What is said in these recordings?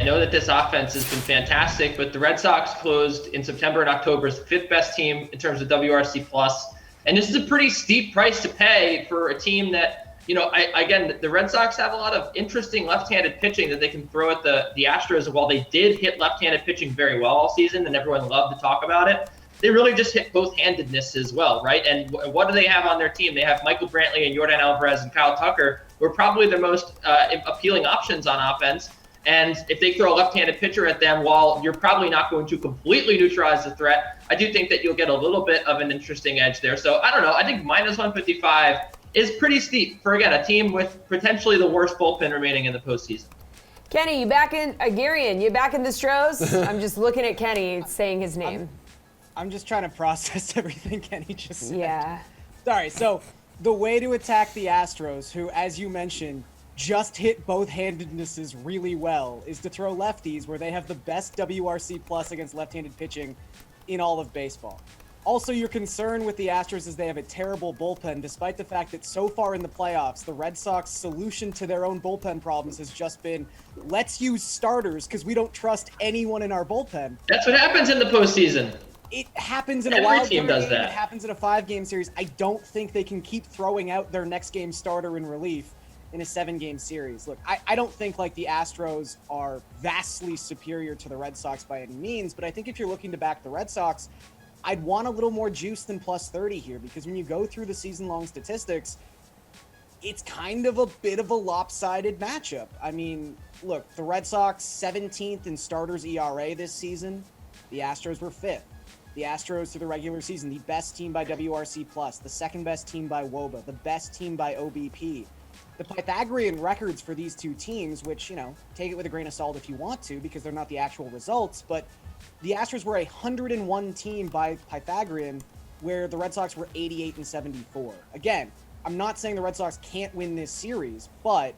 know that this offense has been fantastic, but the Red Sox closed in September and October as the 5th best team in terms of WRC plus. And this is a pretty steep price to pay for a team that, again, the Red Sox have a lot of interesting left-handed pitching that they can throw at the Astros. And while they did hit left-handed pitching very well all season, and everyone loved to talk about it, they really just hit both-handedness as well, right? And what do they have on their team? They have Michael Brantley and Yordan Alvarez and Kyle Tucker, who are probably the most appealing options on offense. And if they throw a left-handed pitcher at them, while you're probably not going to completely neutralize the threat, I do think that you'll get a little bit of an interesting edge there. So I don't know. I think minus 155 is pretty steep for, again, a team with potentially the worst bullpen remaining in the postseason. Kenny, you back in Garion? You back in the Astros? I'm just looking at Kenny saying his name. I'm just trying to process everything Kenny just said. Yeah. Sorry. So the way to attack the Astros, who, as you mentioned, just hit both-handednesses really well, is to throw lefties where they have the best WRC plus against left-handed pitching in all of baseball. Also, your concern with the Astros is they have a terrible bullpen, despite the fact that so far in the playoffs, the Red Sox solution to their own bullpen problems has just been, let's use starters because we don't trust anyone in our bullpen. That's what happens in the postseason. It happens in a Every wild team card does game. that. It happens in a 5-game series. I don't think they can keep throwing out their next game starter in relief in a 7-game series. Look, I don't think like the Astros are vastly superior to the Red Sox by any means, but I think if you're looking to back the Red Sox, I'd want a little more juice than plus 30 here, because when you go through the season-long statistics, it's kind of a bit of a lopsided matchup. I mean, look, the Red Sox 17th in starters ERA this season. The Astros were 5th. The Astros through the regular season, the best team by WRC+, the second best team by WOBA, the best team by OBP. The Pythagorean records for these two teams, which, take it with a grain of salt if you want to, because they're not the actual results, but the Astros were a 101 team by Pythagorean, where the Red Sox were 88 and 74. Again, I'm not saying the Red Sox can't win this series, but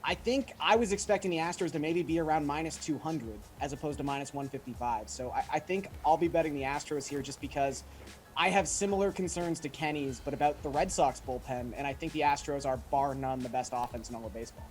I think I was expecting the Astros to maybe be around minus 200 as opposed to minus 155. So I think I'll be betting the Astros here just because I have similar concerns to Kenny's, but about the Red Sox bullpen, and I think the Astros are bar none the best offense in all of baseball.